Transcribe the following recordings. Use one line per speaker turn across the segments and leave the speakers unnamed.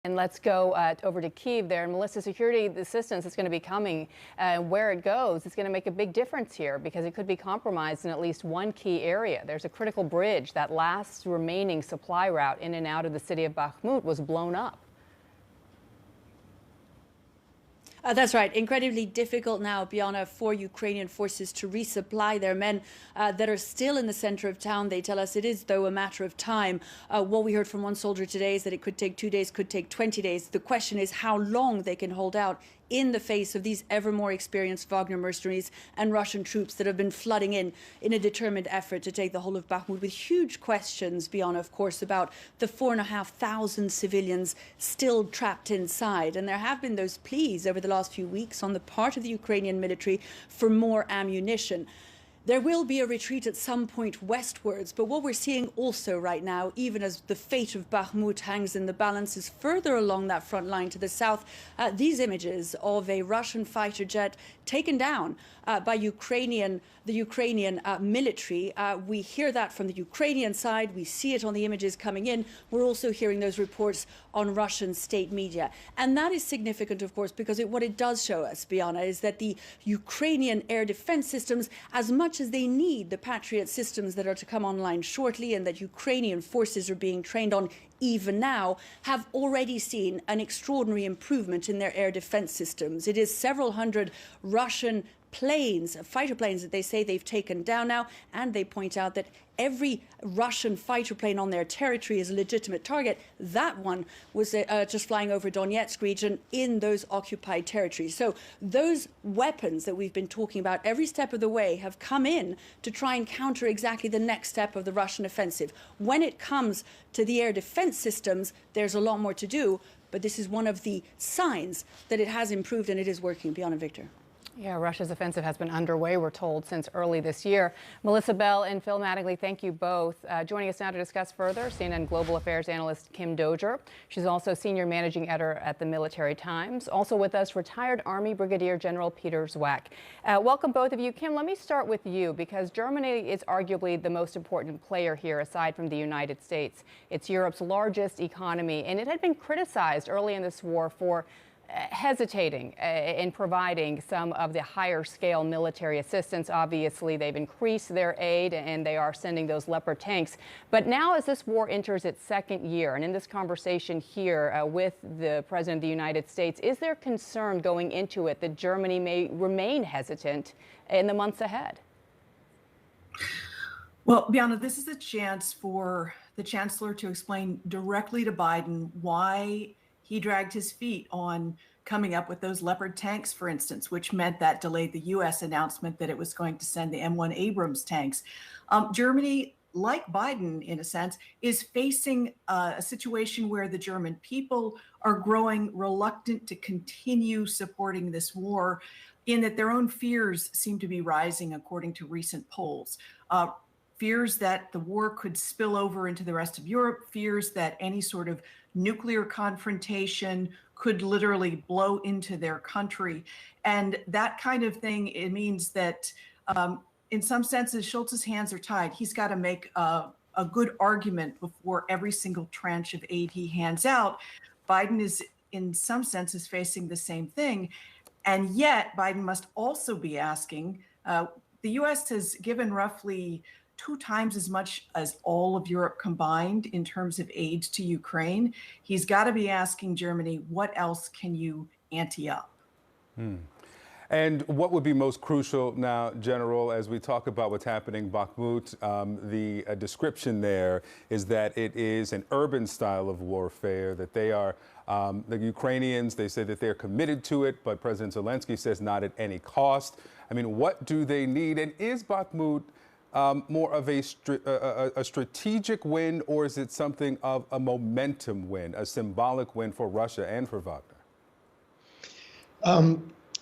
And let's go over to Kyiv there. And Melissa, security assistance is going to be coming. Where it goes, it's going to make a big difference here because it could be compromised in at least one key area. There's a critical bridge. That last remaining supply route in and out of the city of Bakhmut was blown up.
That's right. Incredibly difficult now, Bianna, for Ukrainian forces to resupply their men that are still in the center of town. They tell us it is, though, a matter of time. What we heard from one soldier today is that it could take 2 days, could take 20 days. The question is how long they can hold out in the face of these ever more experienced Wagner mercenaries and Russian troops that have been flooding in a determined effort to take the whole of Bakhmut, with huge questions, Bianna, of course, about the 4,500 civilians still trapped inside. And there have been those pleas over the last few weeks on the part of the Ukrainian military for more ammunition. There will be a retreat at some point westwards, but what we're seeing also right now, even as the fate of Bakhmut hangs in the balance, is further along that front line to the south, these images of a Russian fighter jet taken down by the Ukrainian military. We hear that from the Ukrainian side. We see it on the images coming in. We're also hearing those reports on Russian state media. And that is significant, of course, because what it does show us, Bianna, is that the Ukrainian air defense systems, as much as they need the Patriot systems that are to come online shortly and that Ukrainian forces are being trained on even now, have already seen an extraordinary improvement in their air defense systems. It is several hundred Russian planes, fighter planes, that they say they've taken down now, and they point out that every Russian fighter plane on their territory is a legitimate target. That one was just flying over Donetsk region in those occupied territories. So those weapons that we've been talking about every step of the way have come in to try and counter exactly the next step of the Russian offensive. When it comes to the air defense systems, there's a lot more to do, but this is one of the signs that it has improved and it is working. Beyond Victor.
Yeah, Russia's offensive has been underway, we're told, since early this year. Melissa Bell and Phil Mattingly, thank you both. Joining us now to discuss further, CNN Global Affairs analyst Kim Dozier. She's also senior managing editor at the Military Times. Also with us, retired Army Brigadier General Peter Zwack. Welcome, both of you. Kim, let me start with you, because Germany is arguably the most important player here, aside from the United States. It's Europe's largest economy, and it had been criticized early in this war for hesitating in providing some of the higher scale military assistance. Obviously, they've increased their aid and they are sending those Leopard tanks. But now, as this war enters its second year, and in this conversation here with the President of the United States, is there concern going into it that Germany may remain hesitant in the months ahead?
Well, Bianna, this is a chance for the Chancellor to explain directly to Biden why he dragged his feet on coming up with those Leopard tanks, for instance, which meant that delayed the U.S. announcement that it was going to send the M1 Abrams tanks. Germany, like Biden, in a sense, is facing a situation where the German people are growing reluctant to continue supporting this war, in that their own fears seem to be rising, according to recent polls. Fears that the war could spill over into the rest of Europe, fears that any sort of nuclear confrontation could literally blow into their country. And that kind of thing, it means that in some senses, Scholz's hands are tied. He's got to make a good argument before every single tranche of aid he hands out. Biden is, in some senses, facing the same thing. And yet, Biden must also be asking, the U.S. has given roughly 2 times as much as all of Europe combined in terms of aid to Ukraine. He's got to be asking Germany, what else can you ante up?
And what would be most crucial now, General, as we talk about what's happening in Bakhmut? The description there is that it is an urban style of warfare, that they are, the Ukrainians, they say that they're committed to it, but President Zelensky says not at any cost. I mean, what do they need? And is Bakhmut more of a strategic win, or is it something of a momentum win, a symbolic win for Russia and for Wagner?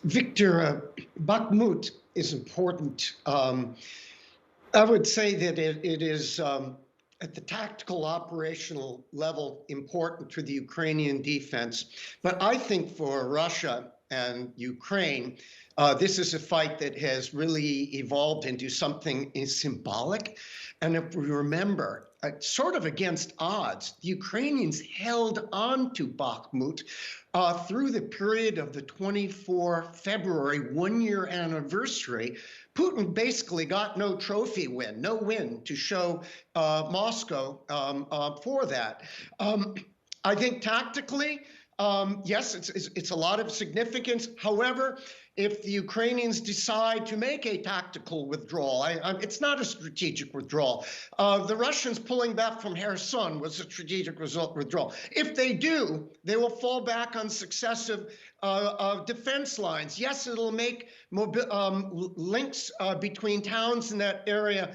Victor, Bakhmut is important. I would say that it is, at the tactical operational level, important to the Ukrainian defense. But I think for Russia and Ukraine, this is a fight that has really evolved into something symbolic, And if we remember, sort of against odds, the Ukrainians held on to Bakhmut through the period of the 24 February one-year anniversary. Putin basically got no trophy win, no win to show Moscow for that. I think tactically, yes, it's a lot of significance. However, if the Ukrainians decide to make a tactical withdrawal, it's not a strategic withdrawal. The Russians pulling back from Kherson was a strategic withdrawal. If they do, they will fall back on successive defense lines. Yes, it'll make links between towns in that area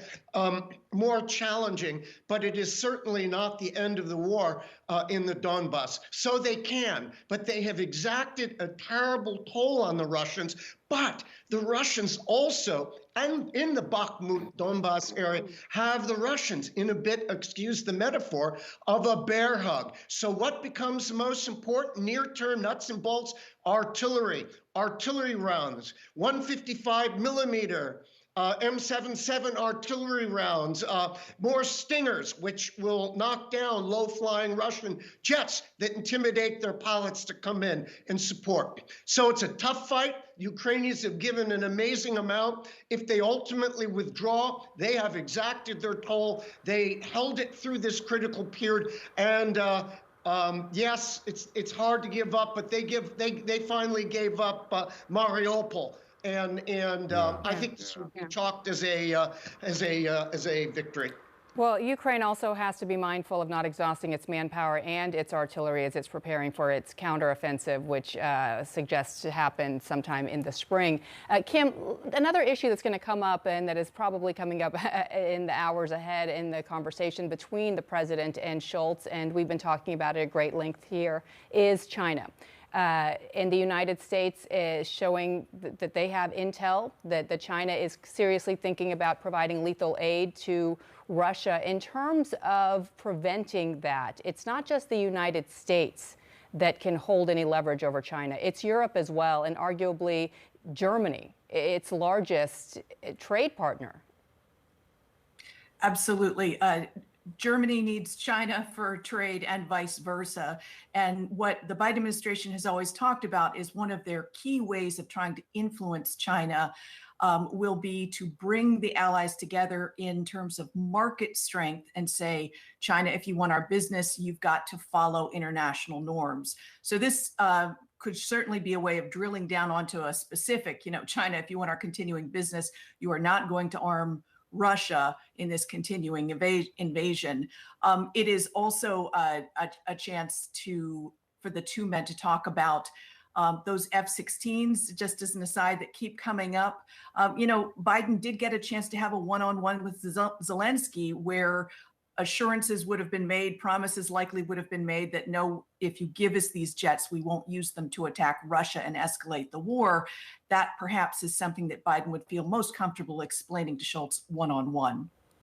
more challenging, but it is certainly not the end of the war in the Donbass. So they can, but they have exacted a terrible toll on the Russians. But the Russians also, and in the Bakhmut Donbass area, have the Russians in a bit, excuse the metaphor, of a bear hug. So what becomes the most important near-term nuts and bolts? Artillery rounds, 155 millimeter, M77 artillery rounds, more Stingers, which will knock down low-flying Russian jets that intimidate their pilots to come in and support. So it's a tough fight. Ukrainians have given an amazing amount. If they ultimately withdraw, they have exacted their toll. They held it through this critical period, and yes, it's hard to give up, but they finally gave up Mariupol. And I think this would be chalked as a victory.
Well, Ukraine also has to be mindful of not exhausting its manpower and its artillery as it's preparing for its counteroffensive, which suggests to happen sometime in the spring. Kim, another issue that's going to come up and that is probably coming up in the hours ahead in the conversation between the president and Scholz, and we've been talking about it at great length here, is China. And the United States is showing that they have intel that China is seriously thinking about providing lethal aid to Russia. In terms of preventing that, it's not just the United States that can hold any leverage over China. It's Europe as well, and arguably Germany, its largest trade partner.
Absolutely. Germany needs China for trade and vice versa. And what the Biden administration has always talked about is one of their key ways of trying to influence China will be to bring the allies together in terms of market strength and say, China, if you want our business, you've got to follow international norms. So this could certainly be a way of drilling down onto a specific, China, if you want our continuing business, you are not going to arm Russia in this continuing invasion. It is also a chance for the two men to talk about those F-16s, just as an aside, that keep coming up. Biden did get a chance to have a one-on-one with Zelensky where assurances would have been made, promises likely would have been made that no, if you give us these jets, we won't use them to attack Russia and escalate the war. That perhaps is something that Biden would feel most comfortable explaining to Scholz one-on-one.